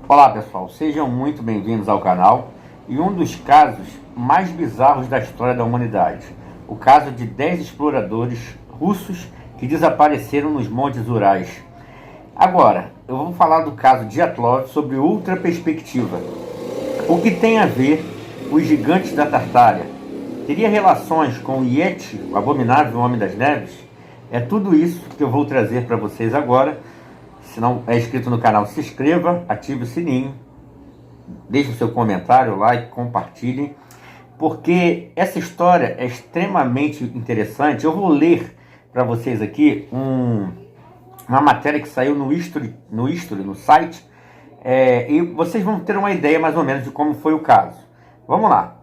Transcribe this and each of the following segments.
Olá pessoal, sejam muito bem-vindos ao canal e um dos casos mais bizarros da história da humanidade, o caso de 10 exploradores russos que desapareceram nos Montes Urais. Agora, eu vou falar do caso Dyatlov sobre outra perspectiva. O que tem a ver os gigantes da Tartária? Teria relações com o Yeti, o abominável Homem das Neves? É tudo isso que eu vou trazer para vocês agora. Se não é inscrito no canal, se inscreva, ative o sininho, deixe o seu comentário, like, compartilhem, porque essa história é extremamente interessante. Eu vou ler para vocês aqui uma matéria que saiu no History, no site, e vocês vão ter uma ideia mais ou menos de como foi o caso. Vamos lá.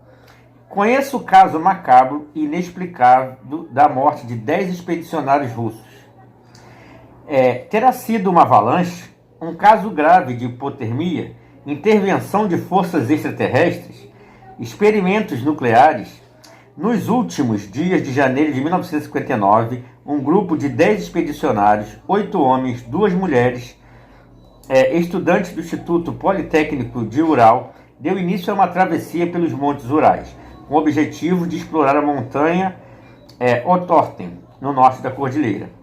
Conheça o caso macabro e inexplicável da morte de 10 expedicionários russos. Terá sido uma avalanche, um caso grave de hipotermia, intervenção de forças extraterrestres, experimentos nucleares? Nos últimos dias de janeiro de 1959, um grupo de 10 expedicionários, 8 homens, 2 mulheres, estudantes do Instituto Politécnico de Ural, deu início a uma travessia pelos Montes Urais, com o objetivo de explorar a montanha Otorten, no norte da cordilheira.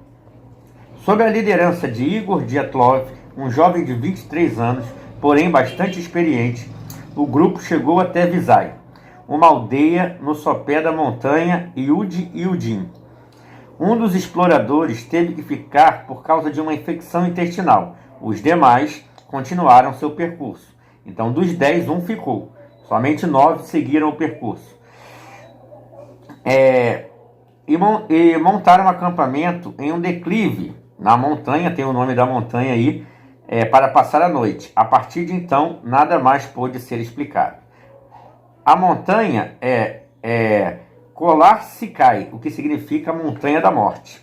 Sob a liderança de Igor Dyatlov, um jovem de 23 anos, porém bastante experiente, o grupo chegou até Vizai, uma aldeia no sopé da montanha Yud-Yudim. Um dos exploradores teve que ficar por causa de uma infecção intestinal. Os demais continuaram seu percurso. Então, dos 10, um ficou. Somente 9 seguiram o percurso. E montaram um acampamento em um declive na montanha, tem o nome da montanha aí, para passar a noite. A partir de então, nada mais pôde ser explicado. A montanha é Kolar-Sikai, o que significa Montanha da Morte.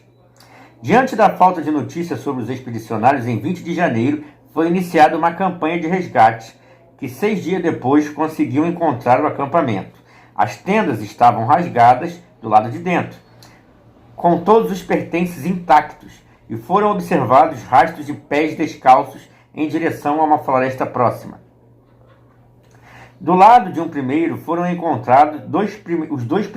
Diante da falta de notícias sobre os expedicionários, em 20 de janeiro, foi iniciada uma campanha de resgate, que 6 dias depois conseguiu encontrar o acampamento. As tendas estavam rasgadas do lado de dentro, com todos os pertences intactos, e foram observados rastros de pés descalços em direção a uma floresta próxima. Do lado de um pinheiro foram encontrados os 2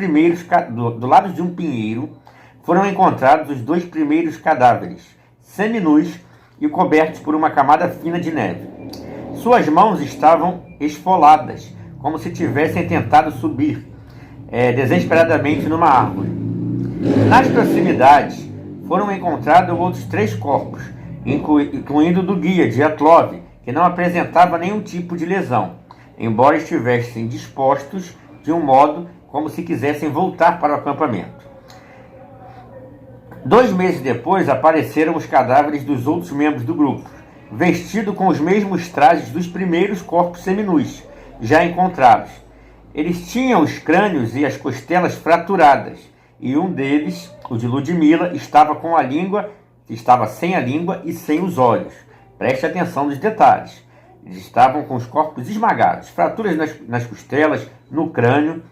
primeiros cadáveres, seminus e cobertos por uma camada fina de neve. Suas mãos estavam esfoladas, como se tivessem tentado subir desesperadamente numa árvore. Nas proximidades foram encontrados outros 3 corpos, incluindo do guia Dyatlov, que não apresentava nenhum tipo de lesão, embora estivessem dispostos de um modo como se quisessem voltar para o acampamento. 2 meses depois apareceram os cadáveres dos outros membros do grupo, vestidos com os mesmos trajes dos primeiros corpos seminus já encontrados. Eles tinham os crânios e as costelas fraturadas, e um deles, o de Ludmila, estava sem a língua e sem os olhos. Preste atenção nos detalhes. Eles estavam com os corpos esmagados, fraturas nas costelas, no crânio,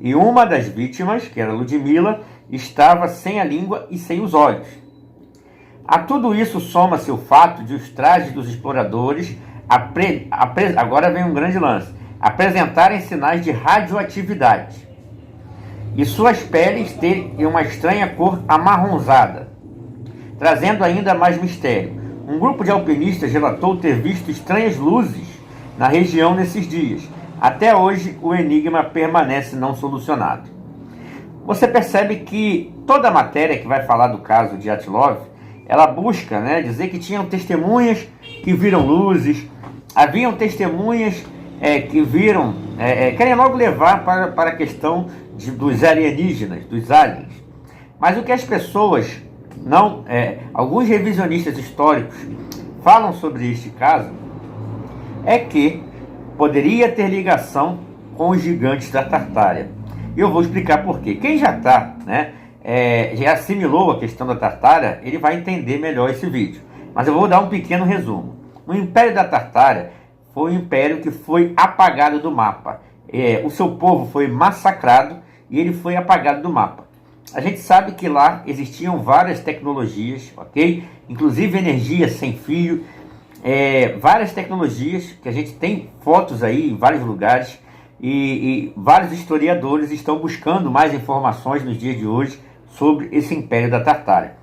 e uma das vítimas, que era Ludmila, estava sem a língua e sem os olhos. A tudo isso soma-se o fato de os trajes dos exploradores, agora vem um grande lance, apresentarem sinais de radioatividade, e suas peles terem uma estranha cor amarronzada, trazendo ainda mais mistério. Um grupo de alpinistas relatou ter visto estranhas luzes na região nesses dias. Até hoje, o enigma permanece não solucionado. Você percebe que toda a matéria que vai falar do caso de Dyatlov, ela busca dizer que tinham testemunhas que viram luzes, haviam testemunhas que viram, querem logo levar para a questão dos alienígenas, dos aliens. Mas o que as pessoas alguns revisionistas históricos falam sobre este caso é que poderia ter ligação com os gigantes da Tartária. E eu vou explicar por quê. Quem já já assimilou a questão da Tartária, ele vai entender melhor esse vídeo. Mas eu vou dar um pequeno resumo. O Império da Tartária foi um império que foi apagado do mapa. O seu povo foi massacrado e ele foi apagado do mapa. A gente sabe que lá existiam várias tecnologias, ok? Inclusive energia sem fio, várias tecnologias, que a gente tem fotos aí em vários lugares, e vários historiadores estão buscando mais informações nos dias de hoje sobre esse Império da Tartária.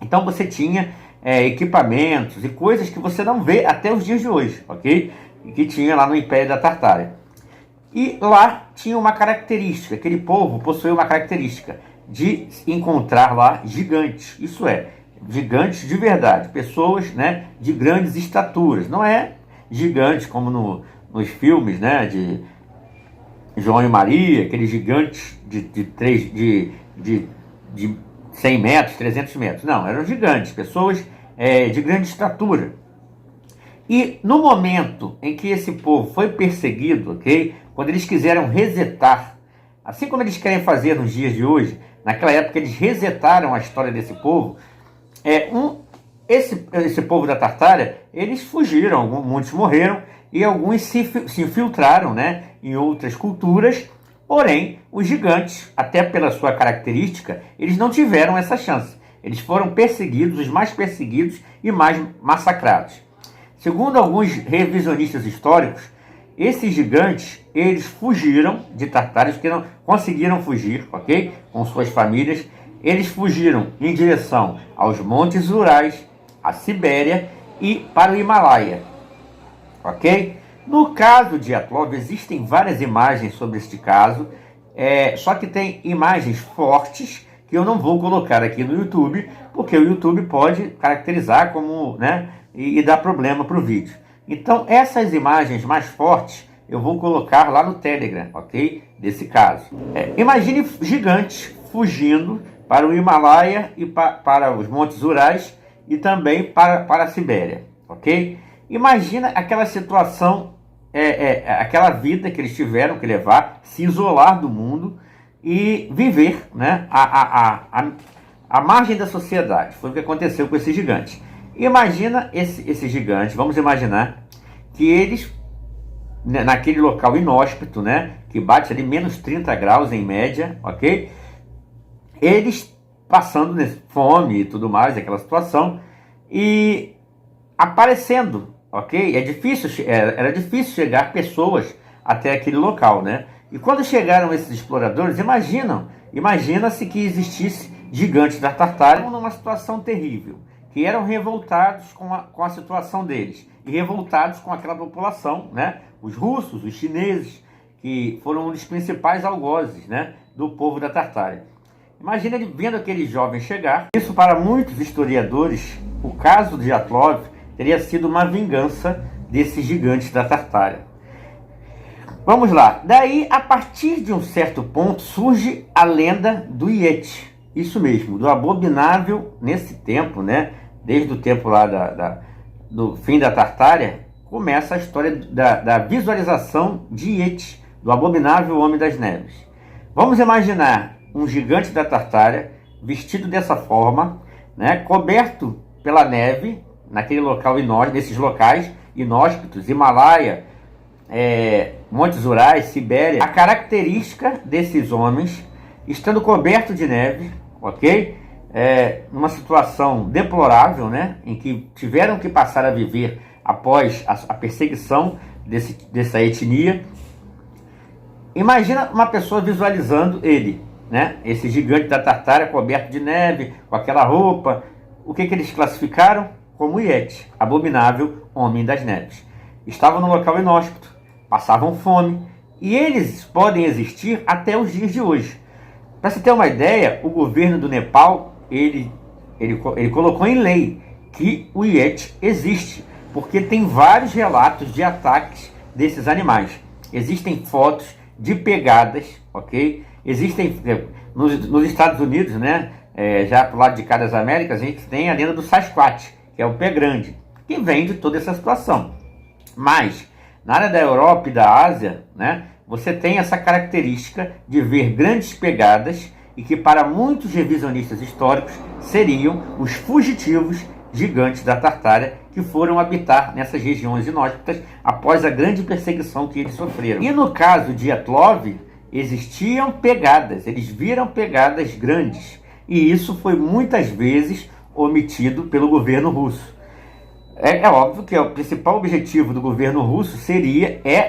Então você tinha equipamentos e coisas que você não vê até os dias de hoje, ok? Que tinha lá no Império da Tartária. E lá tinha uma característica, aquele povo possuía uma característica de encontrar lá gigantes, isso é, gigantes de verdade, pessoas, né, de grandes estaturas, não é gigantes como nos filmes, né, de João e Maria, aqueles gigantes de 100 metros, 300 metros, não, eram gigantes, pessoas de grande estatura. E no momento em que esse povo foi perseguido, ok? Quando eles quiseram resetar, assim como eles querem fazer nos dias de hoje, naquela época eles resetaram a história desse povo. Esse povo da Tartária, eles fugiram, muitos morreram e alguns se infiltraram, né, em outras culturas. Porém, os gigantes, até pela sua característica, eles não tiveram essa chance. Eles foram perseguidos, os mais perseguidos e mais massacrados. Segundo alguns revisionistas históricos, esses gigantes, eles fugiram de Tartários, que não conseguiram fugir, ok? Com suas famílias. Eles fugiram em direção aos Montes Urais, à Sibéria e para o Himalaia, ok? No caso de Dyatlov, existem várias imagens sobre este caso, só que tem imagens fortes que eu não vou colocar aqui no YouTube, porque o YouTube pode caracterizar como, né, e dar problema para o vídeo. Então, essas imagens mais fortes eu vou colocar lá no Telegram, ok? Desse caso. Imagine gigantes fugindo para o Himalaia e para os Montes Urais e também para a Sibéria, ok? Imagina aquela situação, aquela vida que eles tiveram que levar, se isolar do mundo e viver, né, à margem da sociedade. Foi o que aconteceu com esses gigantes. Imagina esses gigantes, vamos imaginar que eles, naquele local inóspito, né, que bate ali menos 30 graus em média, ok? Eles passando fome e tudo mais, aquela situação, e aparecendo, ok? Era difícil chegar pessoas até aquele local, né? E quando chegaram esses exploradores, imagina-se que existisse gigantes da Tartária numa situação terrível, que eram revoltados com a situação deles, e revoltados com aquela população, né? Os russos, os chineses, que foram um dos principais algozes, né, do povo da Tartária. Imagina ele vendo aquele jovem chegar. Isso, para muitos historiadores, o caso de Dyatlov teria sido uma vingança desses gigantes da Tartária. Vamos lá. Daí, a partir de um certo ponto, surge a lenda do Yeti. Isso mesmo, do abominável, nesse tempo, né? Desde o tempo lá do fim da Tartária, começa a história da visualização de Yeti, do abominável Homem das Neves. Vamos imaginar um gigante da Tartária, vestido dessa forma, né? Coberto pela neve, naquele local nesses locais inóspitos, Himalaia, Montes Urais, Sibéria. A característica desses homens, estando coberto de neve, ok? Numa situação deplorável, né? Em que tiveram que passar a viver após a perseguição dessa etnia. Imagina uma pessoa visualizando ele, né? Esse gigante da Tartária coberto de neve, com aquela roupa. O que eles classificaram? Como Yeti, abominável Homem das Neves. Estavam no local inóspito, passavam fome, e eles podem existir até os dias de hoje. Para se ter uma ideia, o governo do Nepal, ele colocou em lei que o Yeti existe, porque tem vários relatos de ataques desses animais. Existem fotos de pegadas, ok? Existem, nos Estados Unidos, né, já pro lado de cá das Américas, a gente tem a lenda do Sasquatch, que é o pé grande, que vem de toda essa situação. Mas, na área da Europa e da Ásia, né, você tem essa característica de ver grandes pegadas e que para muitos revisionistas históricos seriam os fugitivos gigantes da Tartária que foram habitar nessas regiões inóspitas após a grande perseguição que eles sofreram. E no caso de Dyatlov, existiam pegadas, eles viram pegadas grandes, e isso foi muitas vezes omitido pelo governo russo. É óbvio que o principal objetivo do governo russo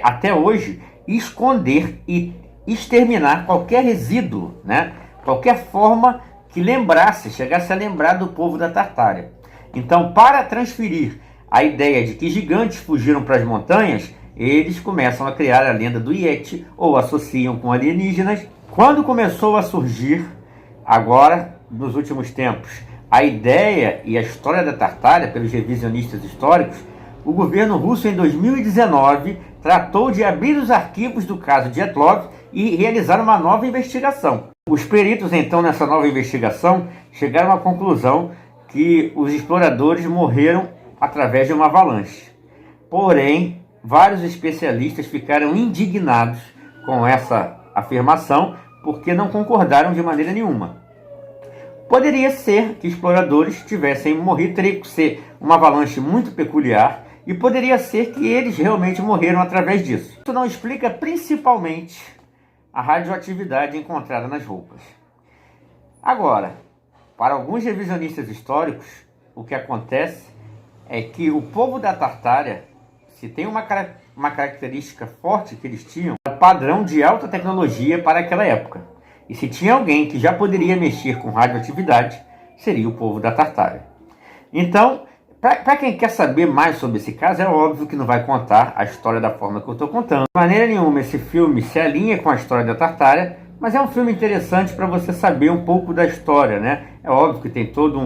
até hoje, esconder e exterminar qualquer resíduo, né? Qualquer forma que chegasse a lembrar do povo da Tartária. Então, para transferir a ideia de que gigantes fugiram para as montanhas, eles começam a criar a lenda do Yeti ou associam com alienígenas. Quando começou a surgir, agora, nos últimos tempos, a ideia e a história da Tartária pelos revisionistas históricos, o governo russo, em 2019, tratou de abrir os arquivos do caso Dyatlov e realizar uma nova investigação. Os peritos, então, nessa nova investigação, chegaram à conclusão que os exploradores morreram através de uma avalanche. Porém, vários especialistas ficaram indignados com essa afirmação porque não concordaram de maneira nenhuma. Poderia ser que exploradores tivessem morrido, teria que ser uma avalanche muito peculiar, e poderia ser que eles realmente morreram através disso. Isso não explica principalmente a radioatividade encontrada nas roupas. Agora, para alguns revisionistas históricos, o que acontece é que o povo da Tartária, se tem uma característica forte que eles tinham, é o padrão de alta tecnologia para aquela época. E se tinha alguém que já poderia mexer com radioatividade, seria o povo da Tartária. Então, para quem quer saber mais sobre esse caso, é óbvio que não vai contar a história da forma que eu estou contando. De maneira nenhuma esse filme se alinha com a história da Tartária, mas é um filme interessante para você saber um pouco da história, né? É óbvio que tem todo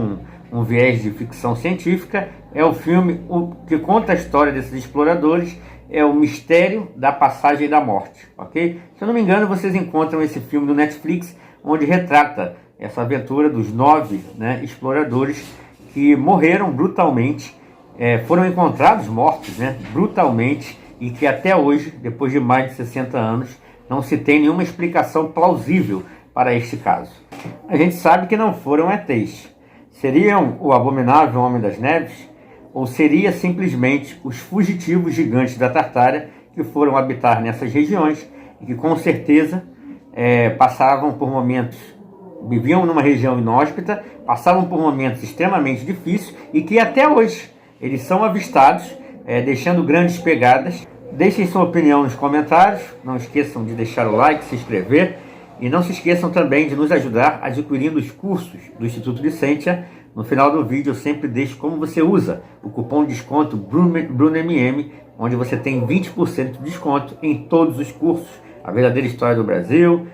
um viés de ficção científica. É um filme que conta a história desses exploradores, é o mistério da passagem da morte, ok? Se eu não me engano, vocês encontram esse filme no Netflix, onde retrata essa aventura dos 9, né, exploradores que morreram brutalmente, foram encontrados mortos, né, brutalmente, e que até hoje, depois de mais de 60 anos, não se tem nenhuma explicação plausível para este caso. A gente sabe que não foram ETs. Seriam o abominável Homem das Neves? Ou seria simplesmente os fugitivos gigantes da Tartária que foram habitar nessas regiões e que com certeza passavam por momentos, viviam numa região inóspita, passavam por momentos extremamente difíceis e que até hoje eles são avistados, deixando grandes pegadas. Deixem sua opinião nos comentários, não esqueçam de deixar o like, se inscrever e não se esqueçam também de nos ajudar adquirindo os cursos do Instituto Licentia. No final do vídeo eu sempre deixo como você usa o cupom de desconto BrunoMM, onde você tem 20% de desconto em todos os cursos. A verdadeira história do Brasil,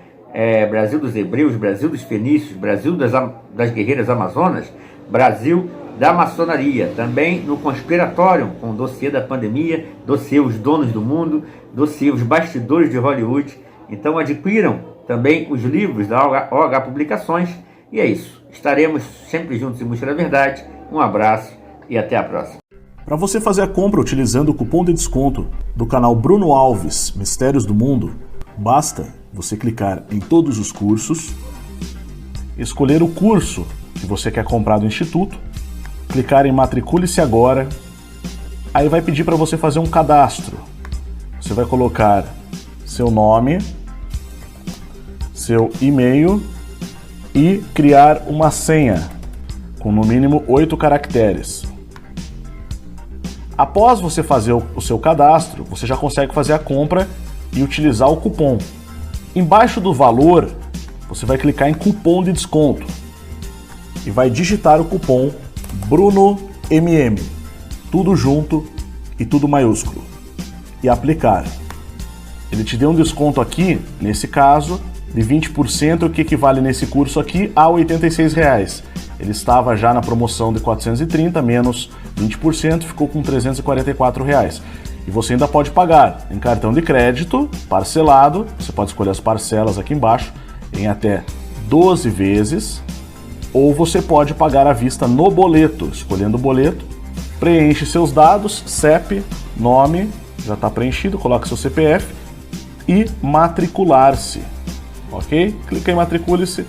Brasil dos Hebreus, Brasil dos Fenícios, Brasil das Guerreiras Amazonas, Brasil da Maçonaria, também no Conspiratório, com o dossiê da pandemia, dossiê Os Donos do Mundo, dossiê Os Bastidores de Hollywood. Então adquiram também os livros da OH Publicações. E é isso. Estaremos sempre juntos em busca da verdade. Um abraço e até a próxima. Para você fazer a compra utilizando o cupom de desconto do canal Bruno Alves Mistérios do Mundo, basta você clicar em todos os cursos, escolher o curso que você quer comprar do Instituto, clicar em Matricule-se agora, aí vai pedir para você fazer um cadastro. Você vai colocar seu nome, seu e-mail e criar uma senha com no mínimo 8 caracteres. Após você fazer o seu cadastro, você já consegue fazer a compra e utilizar o cupom. Embaixo do valor, você vai clicar em cupom de desconto e vai digitar o cupom BrunoMM, tudo junto e tudo maiúsculo, e aplicar. Ele te deu um desconto aqui, nesse caso, de 20%, o que equivale nesse curso aqui a R$ 86. Ele estava já na promoção de 430, menos 20%, ficou com R$ 344. E você ainda pode pagar em cartão de crédito, parcelado, você pode escolher as parcelas aqui embaixo, em até 12 vezes, ou você pode pagar à vista no boleto. Escolhendo o boleto, preenche seus dados, CEP, nome, já está preenchido, coloca seu CPF e matricular-se. Ok? Clica em matricule-se,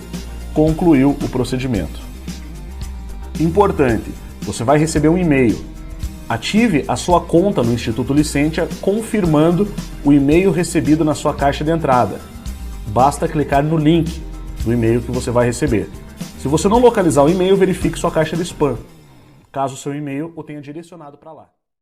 concluiu o procedimento. Importante, você vai receber um e-mail. Ative a sua conta no Instituto Licentia confirmando o e-mail recebido na sua caixa de entrada. Basta clicar no link do e-mail que você vai receber. Se você não localizar o e-mail, verifique sua caixa de spam. caso o seu e-mail o tenha direcionado para lá.